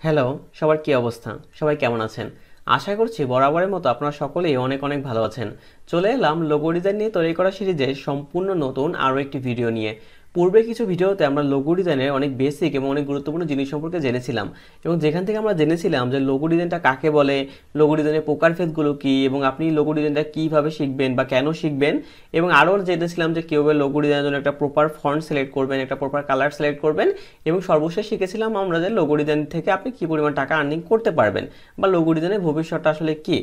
Hello, সবার কি অবস্থা? সবাই কেমন আছেন? আশা করছি বরাবরের মতো আপনারা সকলেই অনেক অনেক ভালো আছেন। চলে এলাম লোগো ডিজাইন নিয়ে তৈরি করা সিরিজের সম্পূর্ণ নতুন আরও একটি ভিডিও নিয়ে। পূর্বে কিছু ভিডিওতে আমরা লোগো ডিজাইনের অনেক বেসিক এবং অনেক গুরুত্বপূর্ণ জিনিস সম্পর্কে জেনেছিলাম এবং যেখান থেকে আমরা জেনেছিলাম যে লোগো ডিজাইনটা কাকে বলে, লোগো ডিজাইনের প্রকারভেদগুলো কী এবং আপনি লোগো ডিজাইনটা কীভাবে শিখবেন বা কেন শিখবেন, এবং আরও জেনেছিলাম যে কীভাবে লোগো ডিজাইনের জন্য একটা প্রপার ফন্ট সিলেক্ট করবেন, একটা প্রপার কালার সিলেক্ট করবেন, এবং সর্বশেষ শিখেছিলাম আমরা যে লোগো ডিজাইন থেকে আপনি কী পরিমাণ টাকা আর্নিং করতে পারবেন বা লোগো ডিজাইনের ভবিষ্যৎটা আসলে কী।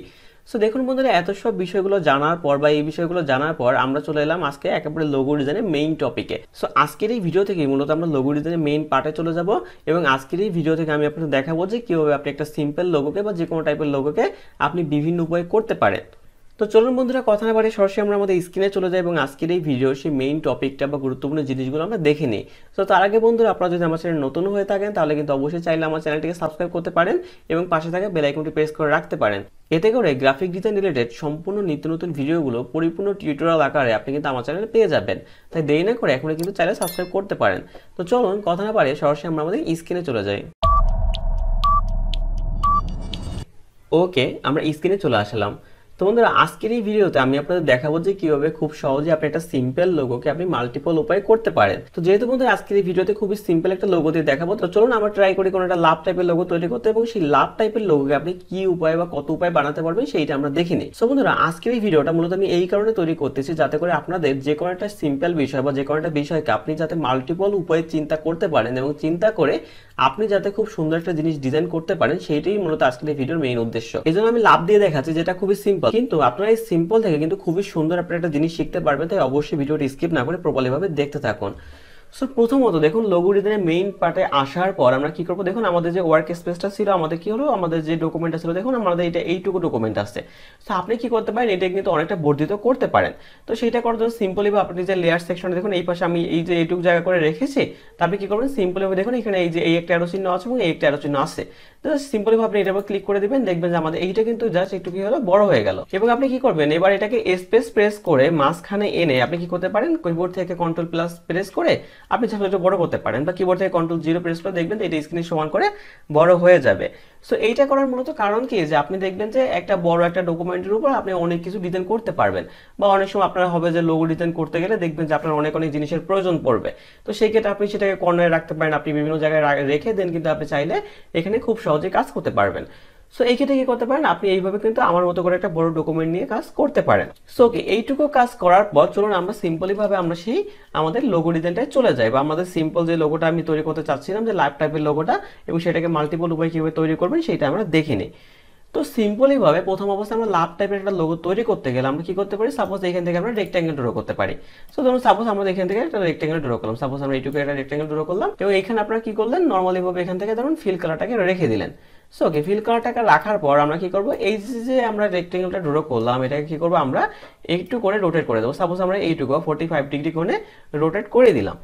সো দেখুন বন্ধুরা, এত সব বিষয়গুলো জানার পর বা এই বিষয়গুলো জানার পর আমরা চলে এলাম আজকে একেবারে লোগো ডিজাইনের মেইন টপিকে। সো আজকের এই ভিডিও থেকে মূলত আমরা লোগো ডিজাইনের মেইন পার্টে চলে যাব এবং আজকের এই ভিডিও থেকে আমি আপনাদের দেখাবো যে কীভাবে আপনি একটা সিম্পল লোগোকে বা যে কোনো টাইপের লোগোকে আপনি বিভিন্ন উপায়ে করতে পারেন। তো চলুন বন্ধুরা, কথা না বাড়িয়ে সরাসরি আমরা আমাদের স্ক্রিনে চলে যাই এবং আজকের এই ভিডিও সেই মেইন টপিকটা বা গুরুত্বপূর্ণ জিনিসগুলো আমরা দেখে নিই। তো তার আগে বন্ধুরা, আপনারা যদি আমার চ্যানেল নতুন হয়ে থাকেন তাহলে কিন্তু অবশ্যই চাইলে আমার চ্যানেলটিকে সাবস্ক্রাইব করতে পারেন এবং পাশে থাকা বেল আইকনটি প্রেস করে রাখতে পারেন। এতে করে গ্রাফিক ডিজাইন রিলেটেড সম্পূর্ণ নিত্য নতুন ভিডিওগুলো পরিপূর্ণ টিউটোরিয়াল আকারে আপনি কিন্তু আমার চ্যানেলে পেয়ে যাবেন। তাই দেরি না করে এখনই কিন্তু চাইলে সাবস্ক্রাইব করতে পারেন। তো চলুন কথা না বাড়িয়ে সরাসরি আমরা আমাদের স্ক্রিনে চলে যাই। ওকে, আমরা স্ক্রিনে চলে আসলাম। তো বন্ধুরা, আজকের এই ভিডিওতে আমি আপনাদের দেখাবো যে কিভাবে খুব সহজে আপনি একটা সিম্পল লোগোকে আপনি মাল্টিপল উপায়ে করতে পারেন। তো যেহেতু বন্ধুরা আজকের এই ভিডিওতে খুবই সিম্পল একটা লোগো দিয়ে দেখাবো, তো চলুন আমরা ট্রাই করি কোনো একটা লাভ টাইপের লোগো তৈরি করতে এবং সেই লাভ টাইপের লোগোকে আপনি কি উপায় বা কত উপায় বানাতে পারবেন সেইটা আমরা দেখে নিই। সো বন্ধুরা, আজকের এই ভিডিওটা মূলত আমি এই কারণে তৈরি করতেছি যাতে করে আপনাদের যে কোনো একটা সিম্পল বিষয় বা যে কোনো একটা বিষয়কে আপনি যাতে মাল্টিপল উপায়ে চিন্তা করতে পারেন এবং চিন্তা করে আপনি যাতে খুব সুন্দর একটা জিনিস ডিজাইন করতে পারেন, সেইটাই মূলত আজকের এই ভিডিওর মেইন উদ্দেশ্য। এই জন্য আমি লাভ দিয়ে দেখাচ্ছি যেটা খুবই সিম্পল, কিন্তু আপনারা এই সিম্পল থেকে কিন্তু খুবই সুন্দর আপনারা একটা জিনিস শিখতে পারবেন। তাই অবশ্যই ভিডিওটি স্কিপ না করে প্রপারলি ভাবে দেখতে থাকুন। সো প্রথমত দেখুন, লোগো ডিজাইনের মেইন পার্টে আসার পর আমরা কি করবো, দেখুন আমাদের যে ওয়ার্ক স্পেসটা ছিল, আমাদের কি হলো, আমাদের যে ডকুমেন্টটা ছিল, দেখুন আমাদের এটা এইটুকু ডকুমেন্ট আছে। তো আপনি কি করতে পারেন, এটা কিন্তু অনেকটা বর্ধিত করতে পারেন। তো সেটা করার জন্য সিম্পলি বা আপনি যে লেয়ার সেকশনে দেখুন এই পাশে আমি এই যে এইটুকু জায়গা করে রেখেছি, তারপরে কি করবেন, সিম্পলি ভাবে দেখুন এখানে এই যে এই একটা অ্যারো চিহ্ন আছে এবং এই একটা অ্যারো চিহ্ন আছে। তো সিম্পলি ভাবে আপনি এটার উপর ক্লিক করে দিবেন, দেখবেন যে আমাদের এইটা কিন্তু জাস্ট একটু কি হলো, বড় হয়ে গেল। এবং আপনি কি করবেন, এবার এটাকে স্পেস প্রেস করে মাঝখানে এনে আপনি কি করতে পারেন, কিবোর্ড থেকে কন্ট্রোল প্লাস প্রেস করে আপনি ছোট বড় করতে পারেন, বা কিবোর্ড থেকে কন্ট্রোল 0 প্রেস করে দেখবেন এটা স্ক্রিনে সমান করে বড় হয়ে যাবে। সো এইটা করার মূলত কারণ কি, যে আপনি দেখবেন যে একটা বড় একটা ডকুমেন্টের উপর আপনি অনেক কিছু ডিজাইন করতে পারবেন, বা অনেক সময় আপনার হবে যে লোগো ডিজাইন করতে গেলে দেখবেন যে আপনার অনেক অনেক জিনিসের প্রয়োজন পড়বে। তো সেই ক্ষেত্রে আপনি সেটাকে কর্নারে রাখতে পারেন, আপনি বিভিন্ন জায়গায় রেখে দেন কিন্তু আপনি চাইলে এখানে খুব সহজে কাজ করতে পারবেন। সো এই ক্ষেত্রে কি করতে পারেন, আপনি এইভাবে কিন্তু আমার মতো করে একটা বড় ডকুমেন্ট নিয়ে কাজ করতে পারেন। সো ওকে, এইটুকু কাজ করার পর চলুন আমরা সিম্পলি ভাবে আমরা সেই আমাদের লোগো ডিজাইনটায় চলে যাই, বা আমাদের সিম্পল যে লোগোটা আমি তৈরি করতে চাচ্ছিলাম যে লাইভ টাইপের লোগোটা, এবং সেটাকে মাল্টিপল উপায় কিভাবে তৈরি করবেন সেটা আমরা দেখে নিই। তো সিম্পলি ভাবে প্রথম অবস্থায় আমরা লাভ টাইপের একটা লোগো তৈরি করতে গেলে আমরা কি করতে পারি, সাপোজ এখান থেকে আমরা রেক্ট্যাঙ্গেল ড্র করতে পারি। সো ধরুন সাপোজ আমরা এখান থেকে একটা রেক্ট্যাঙ্গেল ড্র করলাম, সাপোজ আমরা এইটুকু একটা রেক্ট্যাঙ্গেল ড্র করলাম এবং এখানে আপনারা কি করলেন, নর্মালি ভাবে এখান থেকে ধরুন ফিল কালারটাকে রেখে দিলেন। সো ওকে, ফিল কালারটাকে রাখার পর আমরা কি করব, এই যে আমরা রেক্ট্যাঙ্গেলটা ড্র করলাম এটাকে কি করব, আমরা একটু করে রোটেট করে দেবো। সাপোজ আমরা এইটুকু 45 ডিগ্রি কোণে রোটেট করে দিলাম।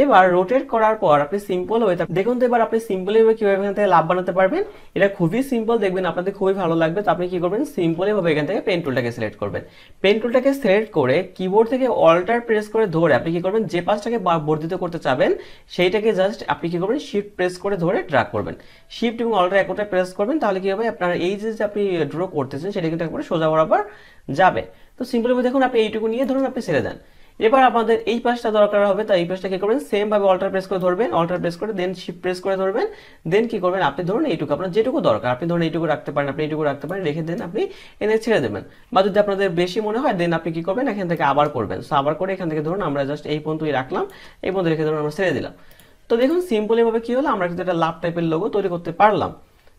এবার রোটেট করার পর আপনি সিম্পল হয়ে দেখুন, তো এবার আপনি সিম্পলি ভাবে কিভাবে এখান থেকে লাভ বানাতে পারবেন, এটা খুবই সিম্পল, দেখবেন আপনাদের খুবই ভালো লাগবে। তো আপনি কি করবেন, সিম্পলি ভাবে এখান থেকে পেন টুলটাকে সিলেক্ট করবেন। পেন টুলটাকে সিলেক্ট করে কিবোর্ড থেকে অল্টার প্রেস করে ধরে আপনি কি করবেন, যে পাশটাকে বর্ধিত করতে চাবেন সেইটাকে জাস্ট আপনি কি করবেন, শিফট প্রেস করে ধরে ড্র্যাগ করবেন। শিফট এবং অল্টার একটাই প্রেস করবেন, তাহলে কি হবে, আপনার এই যে আপনি ড্র করতেছেন সেটা কিন্তু একবারে সোজা বরাবর যাবে। তো সিম্পলি ভাবে দেখুন আপনি এইটুকু নিয়ে ধরুন আপনি ছেড়ে দেন। এবার আমাদের এই পাশটা দরকার হবে, তাই এই পাশটা কি করবেন, সেম ভাবে অল্টার প্রেস করে ধরবেন, অল্টার প্রেস করে দেন শিফট প্রেস করে ধরবেন। দেন কি করবেন, আপনি ধরুন এইটুকু আপনার যেটুকু দরকার আপনি ধরুন এইটুকু রাখতে পারেন, আপনি এইটুকু রাখতে পারেন, রেখে দেন, আপনি এনে ছেড়ে দেবেন। বা যদি আপনাদের বেশি মনে হয় দেন আপনি কি করবেন, এখান থেকে আবার করবেন। সো আবার করে এখান থেকে ধরুন আমরা জাস্ট এই পর্যন্তই রাখলাম, এই পর্যন্ত রেখে ধরুন আমরা ছেড়ে দিলাম। তো দেখুন সিম্পলি ভাবে কি হলো, আমরা কিন্তু একটা লাভ টাইপের লোগো তৈরি করতে পারলাম।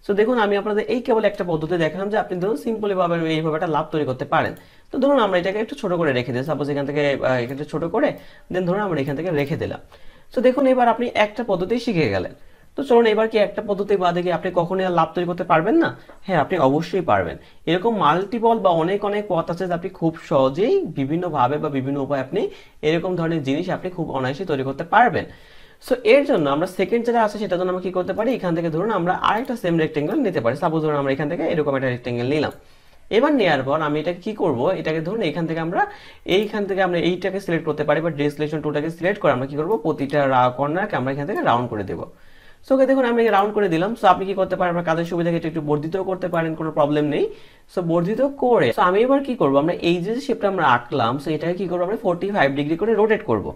সো দেখুন আমি আপনাদের এই কেবল একটা পদ্ধতি দেখালাম যে আপনি ধরুন সিম্পলি ভাবে এইভাবে একটা লাভ তৈরি করতে পারেন। তো ধরুন আমরা এটাকে একটু ছোট করে রেখে দিই, সাপোজ এখান থেকে এখানে ছোট করে দেন ধরুন আমরা এখান থেকে রেখে দিলাম। তো দেখুন এবার আপনি একটা পদ্ধতি শিখে গেলেন। তো চলুন এবার কি একটা পদ্ধতি বাদে কি আপনি কখনোই আর লাভ তৈরি করতে পারবেন না? হ্যাঁ, আপনি অবশ্যই পারবেন। এরকম মাল্টিপল বা অনেক অনেক পথ আছে যে আপনি খুব সহজেই বিভিন্নভাবে বা বিভিন্ন উপায়ে আপনি এরকম ধরনের জিনিস আপনি খুব অনায়াসে তৈরি করতে পারবেন। সো এর জন্য আমরা সেকেন্ড যেটা আছে সেটার জন্য আমরা কি করতে পারি, এখান থেকে ধরুন আমরা আরেকটা সেম রেক্টেঙ্গেল নিতে পারি। সাপোজ ধরুন আমরা এখান থেকে এরকম একটা রেক্টেঙ্গেল নিলাম। এবার নেওয়ার পর আমি এটাকে কি করব, এটাকে ধরুন এইখান থেকে আমরা এইটাকে সিলেক্ট করতে পারি, বা ডিসলেকশন টুলটাকে সিলেক্ট করে আমরা কি করব, প্রতিটা কর্নারকে আমরা এখান থেকে রাউন্ড করে দেব। সো ওকে দেখুন আমি রাউন্ড করে দিলাম। সো আপনি কি করতে পারেন, আপনার কাজের সুবিধা ক্ষেত্রে একটু বর্ধিতও করতে পারেন, কোনো প্রবলেম নেই। সো বর্ধিত করে সো আমি এবার কি করব, আমরা এই যে শেপটা আমরা আঁকলাম সো এটাকে কি করব, আমরা 45 ডিগ্রি করে রোটেট করব।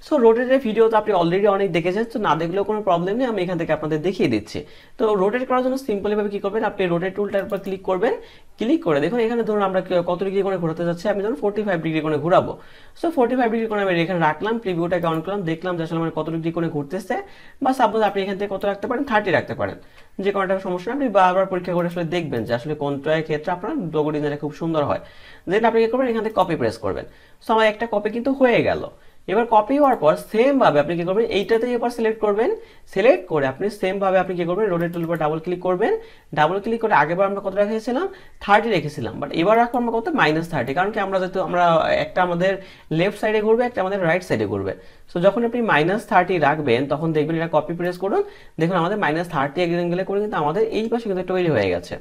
সো রোটেটের ভিডিও তো আপনি অলরেডি অনেক দেখেছেন, তো না দেখলেও কোনো প্রবলেম নেই, আমি এখান থেকে আপনাদের দেখিয়ে দিচ্ছি। তো রোটেট করার জন্য সিম্পলি ভাবে কি করবেন, আপনি রোটেট টুলটার উপর ক্লিক করবেন। ক্লিক করে দেখুন এখানে ধরুন আমরা কত ডিগ্রি করে ঘোরাতে যাচ্ছি, আমি ধরুন 45 ডিগ্রি করে ঘোরাবো। সো 45 ডিগ্রি করে আমি এখানে রাখলাম, প্রিভিউটাকে অন করলাম, দেখলাম যে আসলে আমার কত ডিগ্রি করে ঘুরতেছে। বা সাপোজ আপনি এখান থেকে কত রাখতে পারেন, 30 রাখতে পারেন, যে কোনোটা সমস্যা না। আপনি বারবার পরীক্ষা করে আসলে দেখবেন যে আসলে কোনটার ক্ষেত্রে আপনার লোগো ডিজাইনটা খুব সুন্দর হয়। দেন আপনি কি করবেন, এখান থেকে কপি প্রেস করবেন। সো আমার একটা কপি কিন্তু হয়ে গেল। এবার কপি হওয়ার পর সেম ভাবে আপনি কি করবেন, এইটাতে এবার সিলেক্ট করবেন। সিলেক্ট করে আপনি সেম ভাবে আপনি কি করবেন, রোটেট টুলের উপর ডাবল ক্লিক করবেন। ডাবল ক্লিক করে আগেরবার আমরা কত রেখেছিলাম, 30 রেখেছিলাম, বাট এবার রাখবো আমরা কত, -30। কারণ কি আমরা যেহেতু আমরা একটা আমাদের লেফট সাইডে ঘুরবে, একটা আমাদের রাইট সাইডে ঘুরবে। সো যখন আপনি -30 রাখবেন তখন দেখবেন এটা কপি প্রেস করুন, দেখুন আমাদের -30 অ্যাঙ্গেলে করে কিন্তু আমাদের এই পাশে কিন্তু তৈরি হয়ে গেছে।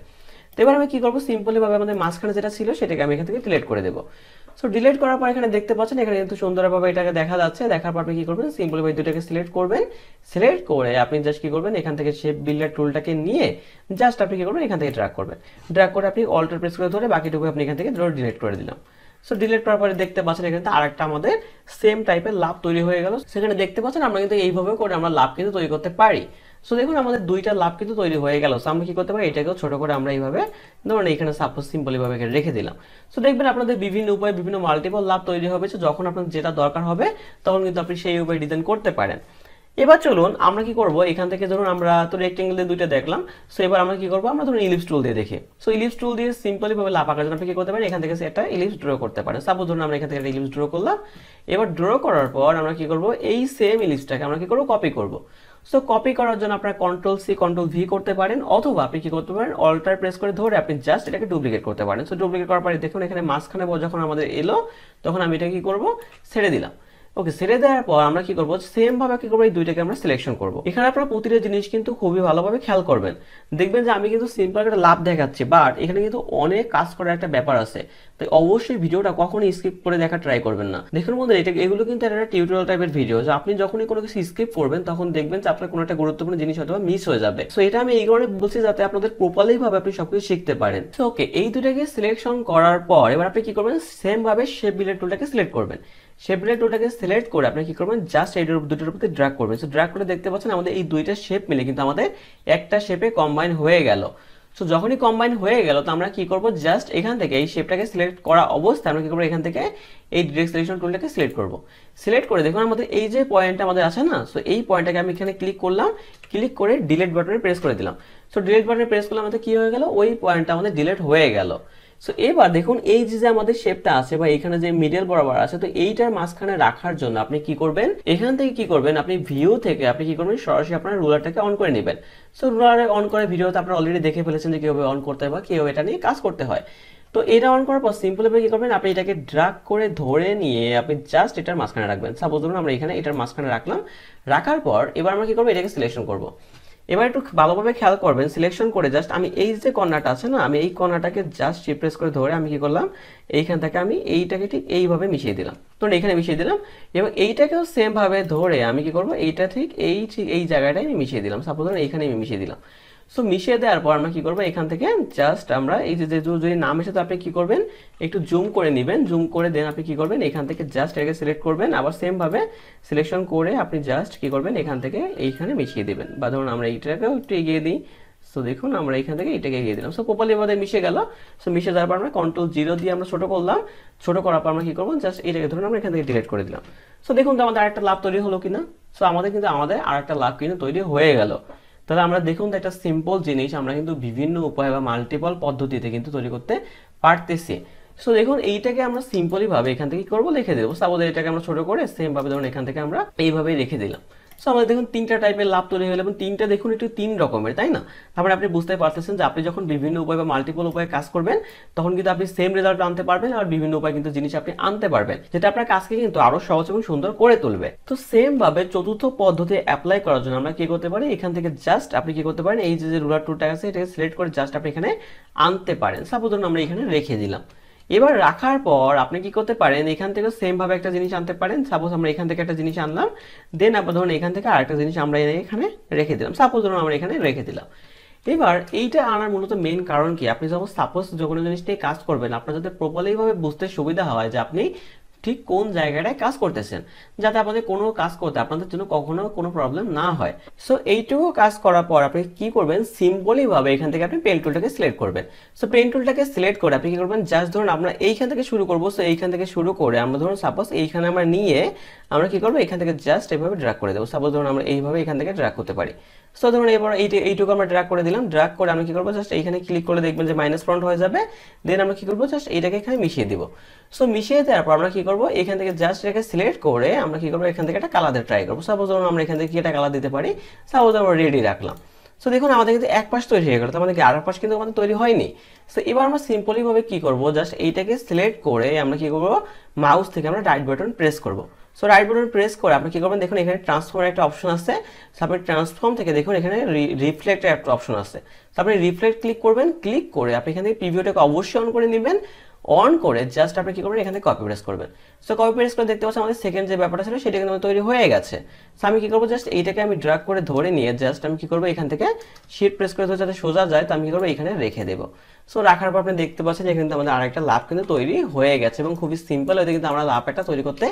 তো এবার আমি কি করবো, সিম্পলি ভাবে আমাদের মাঝখানে যেটা ছিল সেটাকে আমি এখান থেকে ডিলিট করে দেবো। সো ডিলিট করার পর এখানে দেখতে পাচ্ছেন এখানে কিন্তু সুন্দরভাবে এটাকে দেখা যাচ্ছে। দেখার পর আপনি কি করবেন, সিম্পলি ভাবে দুটোকে সিলেক্ট করবেন। সিলেক্ট করে আপনি জাস্ট কি করবেন, এখান থেকে শেপ বিল্ডার টুলটাকে নিয়ে জাস্ট আপনি কি করবেন, এখান থেকে ড্র্যাগ করবেন। ড্র্যাগ করে আপনি অল্টার প্রেস করে ধরে বাকিটুকু আপনি এখান থেকে ধরে ডিলিট করে দিলাম। সো ডিলিট করার পরে দেখতে পাচ্ছেন এখানে আরেকটা আমাদের সেম টাইপের লাভ তৈরি হয়ে গেল। সেখানে দেখতে পাচ্ছেন আমরা কিন্তু এইভাবে করে আমরা লাভ কিন্তু তৈরি করতে পারি। সো দেখুন আমাদের দুইটা লাভ কিন্তু তৈরি হয়ে গেল। সো আমরা কি করতে পারি, এটাকেও ছোট করে আমরা এইভাবে ধরুন এখানে সাপোজ সিম্পলি ভাবে এখানে রেখে দিলাম। সো দেখবেন আপনাদের বিভিন্ন উপায়ে বিভিন্ন মাল্টিপল লাভ তৈরি হবে। যখন আপনার যেটা দরকার হবে তখন কিন্তু আপনি সেই উপায়ে ডিজাইন করতে পারেন। এবার চলুন আমরা কি করব, এখান থেকে ধরুন আমরা তো রেক্টেঙ্গেল দিয়ে দুইটা দেখলাম। সো এবার আমরা কি করব, আমরা ধরুন ইলিপস টুল দিয়ে দেখি। সো ইলিপস টুল দিয়ে সিম্পলি ভাবে লাভ আঁকার জন্য আপনি কি করতে পারেন, এখান থেকে একটা ইলিপস ড্র করতে পারেন। সাপোজ ধরুন আমরা এখান থেকে একটা ইলিপস ড্র করলাম। এবার ড্র করার পর আমরা কি করব, এই সেম ইলিপসটাকে আমরা কি করব, কপি করব। সো কপি করার জন্য আপনারা Ctrl+C Ctrl+V করতে পারেন, অথবা আপনি কি করতে পারেন, অল্টার প্রেস করে ধরে আপনি জাস্ট এটাকে ডুপ্লিকেট করতে পারেন। সো ডুপ্লিকেট করার পরে দেখুন এখানে মাঝখানে যখন আমাদের এলো তখন আমি এটা কি করব, ছেড়ে দিলাম। ওকে, ছেড়ে দেওয়ার পর আমরা কি করব, সেম ভাবে কি করব, এই দুইটাকে আমরা সিলেকশন করব। এখানে আপনারা প্রতিটা জিনিস কিন্তু খুবই ভালোভাবে খেয়াল করবেন। দেখবেন যে আমি কিন্তু সিম্পল একটা লাভ দেখাচ্ছি, বাট এখানে কিন্তু অনেক কাজ করার একটা ব্যাপার আছে। তাই অবশ্যই ভিডিওটা কখনোই স্কিপ করে দেখা ট্রাই করবেন না। দেখুন বন্ধুরা, এগুলো কিন্তু একটা টিউটোরিয়াল টাইপের ভিডিও, যে আপনি যখনই কোনো কিছু স্কিপ করবেন তখন দেখবেন যে আপনার কোনো একটা গুরুত্বপূর্ণ জিনিস হয়তো মিস হয়ে যাবে। সো এটা আমি এই কারণে বলছি যাতে আপনাদের প্রপারলি ভাবে আপনি সবকিছু শিখতে পারেন। সো ওকে, এই দুটাকে সিলেকশন করার পর এবার আপনি কি করবেন, সেম ভাবে শেপ বিল্ডার টুলটাকে সিলেক্ট করবেন। শেপ বিল্ডার টুলটাকে সিলেক্ট করে আপনি কি করবেন, জাস্ট এই দুটোর উপরে ড্র্যাগ করবেন। সো ড্র্যাগ করে দেখতে পাচ্ছেন আমাদের এই দুইটা শেপ মিলে কিন্তু আমাদের একটা শেপে কম্বাইন হয়ে গেল। সো যখনই কম্বাইন হয়ে গেল তো আমরা কি করব, জাস্ট এখান থেকে এই শেপটাকে সিলেক্ট করা অবস্থায় আমরা কি করব, এখান থেকে এই ডিরেক্ট সিলেকশন টুলটাকে সিলেক্ট করব। সিলেক্ট করে দেখুন আমাদের এই যে পয়েন্টটা আমাদের আছে না, সো এই পয়েন্টটাকে আমি এখানে ক্লিক করলাম। ক্লিক করে ডিলিট বাটনে প্রেস করে দিলাম। সো ডিলিট বাটনে প্রেস করলে আমাদের কি হয়ে গেল, ওই পয়েন্টটা আমাদের ডিলিট হয়ে গেল। সো এবার দেখুন এই যে আমাদের শেপটা আছে বা এখানে যে মিডল বরাবর আছে, তো এইটার মাঝখানে রাখার জন্য আপনি কি করবেন, এখান থেকে কি করবেন, আপনি ভিউ থেকে আপনি কি করবেন, সরাসরি আপনার রুলারটাকে অন করে নেবেন। সো রুলারে অন করে ভিডিওতে আপনারা অলরেডি দেখে ফেলেছেন যে কিভাবে অন করতে হয় বা কিভাবে এটা নিয়ে কাজ করতে হয়। তো এটা অন করার পর সিম্পল ভাবে কি করবেন, আপনি এটাকে ড্র্যাগ করে ধরে নিয়ে আপনি জাস্ট এটার মাঝখানে রাখবেন। সাপোজ ধরুন আমরা এখানে এটার মাঝখানে রাখলাম। রাখার পর এবার আমরা কি করবো, এটাকে সিলেকশন করব। এবার একটু ভালোভাবে খেয়াল করবেন, সিলেকশন করে জাস্ট আমি এই যে কর্নারটা আছে না, আমি এই কর্নারটাকে জাস্ট শিফট প্রেস করে ধরে আমি কি করলাম, এইখান থেকে আমি এইটাকে ঠিক এইভাবে মিশিয়ে দিলাম। তো এখানে মিশিয়ে দিলাম এবং এইটাকেও সেম ভাবে ধরে আমি কি করব, এইটা ঠিক এই জায়গাটায় আমি মিশিয়ে দিলাম। সাপোজ ধরুন এইখানে আমি মিশিয়ে দিলাম। সো মিশিয়ে দেওয়ার পর আমরা কি করবো, এখান থেকে জাস্ট আমরা এই যে যদি নাম এসে তো আপনি কি করবেন, একটু জুম করে নেবেন। জুম করে দেন আপনি কি করবেন, এখান থেকে জাস্ট এটাকে সিলেক্ট করবেন। আবার সেম ভাবে সিলেকশন করে আপনি জাস্ট কি করবেন, এখান থেকে এইখানে মিশিয়ে দিবেন। বা ধরুন আমরা এইটাকেও একটু এগিয়ে দিই। সো দেখুন আমরা এখান থেকে এটাকে এগিয়ে দিলাম। সো প্রপারলি আমাদের মিশে গেল। সো মিশে যাওয়ার পর আমরা Ctrl+0 দিয়ে আমরা ছোট করলাম। ছোট করার পর আমরা কি করবো, জাস্ট এটাকে ধরুন আমরা এখান থেকে ডিলিট করে দিলাম। সো দেখুন তো আমাদের আরেকটা লাভ তৈরি হলো কিনা। সো আমাদের আরেকটা লাভ কিন্তু তৈরি হয়ে গেল। তাহলে আমরা দেখুন একটা সিম্পল জিনিস আমরা কিন্তু বিভিন্ন উপায় বা মাল্টিপল পদ্ধতিতে কিন্তু তৈরি করতে পারতেছি। সো দেখুন এইটাকে আমরা সিম্পলি ভাবে এখান থেকে কি করবো, লিখে দেবো। সাপোজ এটাকে আমরা ছোট করে সেম ভাবে ধরুন এখান থেকে আমরা এইভাবেই রেখে দিলাম। সো আমাদের দেখুন তিনটা টাইপের লাভ তৈরি হলো এবং তিনটা দেখুন একটু তিন রকমের, তাই না? তারপরে আপনি বুঝতে পারতেছেন যে আপনি যখন বিভিন্ন উপায় বা মাল্টিপল উপায়ে কাজ করবেন তখন কিন্তু আপনি সেম রেজাল্ট আনতে পারবেন, আর বিভিন্ন উপায় কিন্তু জিনিস আপনি আনতে পারবেন, যেটা আপনার কাজকে কিন্তু আরো সহজ এবং সুন্দর করে তুলবে। তো সেম ভাবে চতুর্থ পদ্ধতি অ্যাপ্লাই করার জন্য আমরা কি করতে পারি, এখান থেকে জাস্ট আপনি কি করতে পারেন, এই যে রুলার টুলটা আছে এটাকে সিলেক্ট করে জাস্ট আপনি এখানে আনতে পারেন। সাপোজ ধরুন আমরা এখানে রেখে দিলাম। এবার রাখার পর আপনি কি করতে পারেন, এখান থেকে সেম ভাবে একটা জিনিস আনতে পারেন। সাপোজ আমরা এখান থেকে একটা জিনিস আনলাম, দেন আবার ধরুন এখান থেকে আরেকটা জিনিস আমরা এখানে রেখে দিলাম। সাপোজ ধরুন আমরা এখানে রেখে দিলাম। এবার এইটা আনার মূলত মেইন কারণ কি, আপনি যখন সাপোজ যখন জিনিস নিয়ে কাজ করবেন, আপনার যাতে প্রপারলি ভাবে বুঝতে সুবিধা হয় যে আপনি ঠিক কোন জায়গাটায় কাজ করতেছেন, যাতে আপনাদের কোনো কাজ করতে আপনাদের জন্য কখনো কোনো প্রবলেম না হয়। সো এইটুকু কাজ করার পর আপনি কি করবেন, সিম্পলি ভাবে এখান থেকে আপনি পেন টুলটাকে সিলেক্ট করবেন। সো পেন টুলটাকে সিলেক্ট করে আপনি কি করবেন, জাস্ট ধরুন আমরা এইখান থেকে শুরু করবো। সো এইখান থেকে শুরু করে আমরা ধরুন সাপোজ এইখানে আমরা নিয়ে আমরা কি করবো, এখান থেকে জাস্ট এইভাবে ড্র্যাগ করে দেবো। সাপোজ ধরুন আমরা এইভাবে এখান থেকে ড্র্যাগ করতে পারি। সো ধরুন এবার এইটুকু আমরা ড্র্যাগ করে দিলাম। ড্র্যাগ করে আমরা কি করবো, জাস্ট এইখানে ক্লিক করে দেখবেন যে মাইনাস ফ্রন্ট হয়ে যাবে। দেন আমরা কি করবো, জাস্ট এইটাকে এখানে মিশিয়ে দিব। সো মিশিয়ে দেওয়ার পর আমরা কি করবো, এখান থেকে জাস্ট এটাকে সিলেক্ট করে আমরা কি করবো, এখান থেকে একটা কালার দিয়ে ট্রাই করবো। সাপোজ ধরুন আমরা এখান থেকে কি একটা কালার দিতে পারি। সাপোজ আমরা রেডি রাখলাম। সো দেখুন আমাদের কিন্তু এক পাশ তৈরি হয়ে গেল, তো আমাদের আর এক পাশ কিন্তু আমাদের তৈরি হয়নি। সো এবার আমরা সিম্পলি ভাবে কি করবো, জাস্ট এইটাকে সিলেক্ট করে আমরা কি করবো, মাউস থেকে আমরা রাইট বাটন প্রেস করবো। সো রাইট বাটন প্রেস করে আপনি কি করবেন, দেখুন এখানে ট্রান্সফর্মের একটা অপশন আছে। তারপরে ট্রান্সফর্ম থেকে দেখুন এখানে রিফ্লেক্টের একটা অপশন আছে। তারপরে রিফ্লেক্ট ক্লিক করবেন। ক্লিক করে আপনি এখান থেকে প্রিভিউটাকে অবশ্যই অন করে নেবেন। অন করে জাস্ট আপনি কি করবেন, এখান থেকে কপি পেস্ট করবেন। সো কপি পেস্ট করে দেখতে পাচ্ছেন আমাদের সেকেন্ড যে ব্যাপারটা ছিল সেটা কিন্তু তৈরি হয়ে গেছে। সো আমি কি করবো, জাস্ট এইটাকে আমি ড্র্যাগ করে ধরে নিয়ে জাস্ট আমি কি করবো, এখান থেকে শিফট প্রেস করে ধরে যাতে সোজা যায়, তো আমি কি করবো, এখানে রেখে দেবো। সো রাখার পর আপনি দেখতে পাচ্ছেন যে কিন্তু আমাদের আরেকটা লাভ কিন্তু তৈরি হয়ে গেছে এবং খুবই সিম্পল ওয়েতে কিন্তু আমরা লাভ একটা তৈরি করতে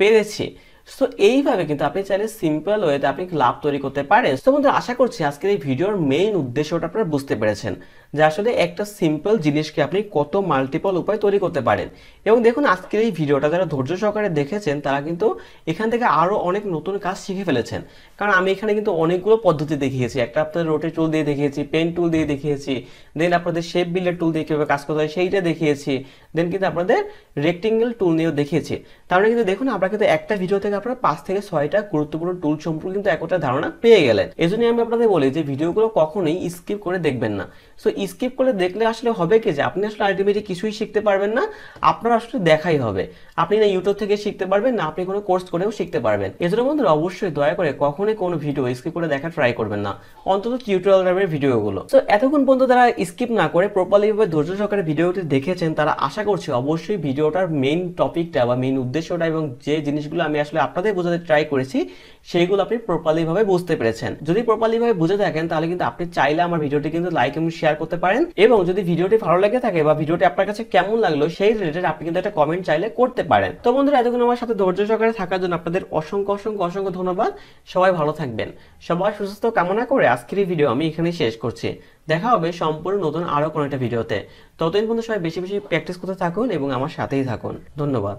পেরেছি। সো এইভাবে কিন্তু আপনি চাইলে সিম্পল ওয়েতে আপনি লাভ তৈরি করতে পারেন। তো বন্ধুরা আশা করছি আজকের এই ভিডিওর মেইন উদ্দেশ্যটা আপনারা বুঝতে পেরেছেন যে আসলে একটা সিম্পল জিনিসকে আপনি কত মাল্টিপল উপায় তৈরি করতে পারেন। এবং দেখুন আজকের এই ভিডিওটা যারা ধৈর্য সহকারে দেখেছেন তারা কিন্তু এখান থেকে আরো অনেক নতুন কাজ শিখে ফেলেছেন। কারণ আমি এখানে কিন্তু অনেকগুলো পদ্ধতি দেখিয়েছি, একটা আপনাদের রোটেট টুল দিয়ে দেখিয়েছি, পেন টুল দিয়ে দেখিয়েছি, দেন আপনাদের শেপ বিল্ডার টুল দিয়ে কিভাবে কাজ করতে হয় সেইটা দেখিয়েছি, দেন কিন্তু আপনাদের রেক্টেঙ্গেল টুল নিয়েও দেখিয়েছি। তার মানে কিন্তু দেখুন আমরা কিন্তু একটা ভিডিও থেকে আপনারা 5 থেকে 6টা গুরুত্বপূর্ণ টুল সম্পর্কে কিন্তু একটা ধারণা পেয়ে গেলেন। এজন্যই আমি আপনাদের বলি যে ভিডিওগুলো কখনোই স্কিপ করে দেখবেন না। সো স্কিপ করে দেখলে আসলে হবে কি যে আপনি আসলে আলটিমেটলি কিছুই শিখতে পারবেন না, আপনার আসলে দেখাই হবে। আপনি না ইউটিউব থেকে শিখতে পারবেন না আপনি কোনো কোর্স করেও শিখতে পারবেন। এজন্য বন্ধুরা অবশ্যই দয়া করে কখনোই কোনো ভিডিও স্কিপ করে দেখা ট্রাই করবেন না, অন্তত টিউটোরিয়াল টাইপের ভিডিওগুলো। সো এতক্ষণ পর্যন্ত তারা স্কিপ না করে প্রপারলি ভাবে ধৈর্য সহকারে ভিডিওটি দেখেছেন, তারা আশা করছি অবশ্যই ভিডিওটার মেইন টপিকটা বা মেইন উদ্দেশ্যটা এবং যে জিনিসগুলো আমি আসলে আপনাদের বোঝাতে ট্রাই করেছি সেইগুলো আপনি প্রপারলি ভাবে বুঝতে পেরেছেন। যদি প্রপারলি ভাবে বুঝে থাকেন তাহলে কিন্তু আপনি চাইলে আমার ভিডিওটি কিন্তু লাইক এবং শেয়ার করতে পারেন। এবং যদি ভিডিওটি ভালো লেগে থাকে বা ভিডিওটি আপনার কাছে কেমন লাগলো সেই রিলেটেড আপনি কিন্তু একটা কমেন্ট চাইলে করতে পারেন। তো বন্ধুরা এতক্ষণ আমার সাথে ধৈর্য সহকারে থাকার জন্য আপনাদের অসংখ্য অসংখ্য অসংখ্য ধন্যবাদ। সবাই ভালো থাকবেন, সবার সুস্বাস্থ্য কামনা করে আজকের এই ভিডিও আমি এখানেই শেষ করছি। দেখা হবে সম্পূর্ণ নতুন আরো কোনো একটা ভিডিওতে। ততদিন পর্যন্ত সবাই বেশি বেশি প্র্যাকটিস করতে থাকুন এবং আমার সাথেই থাকুন। ধন্যবাদ।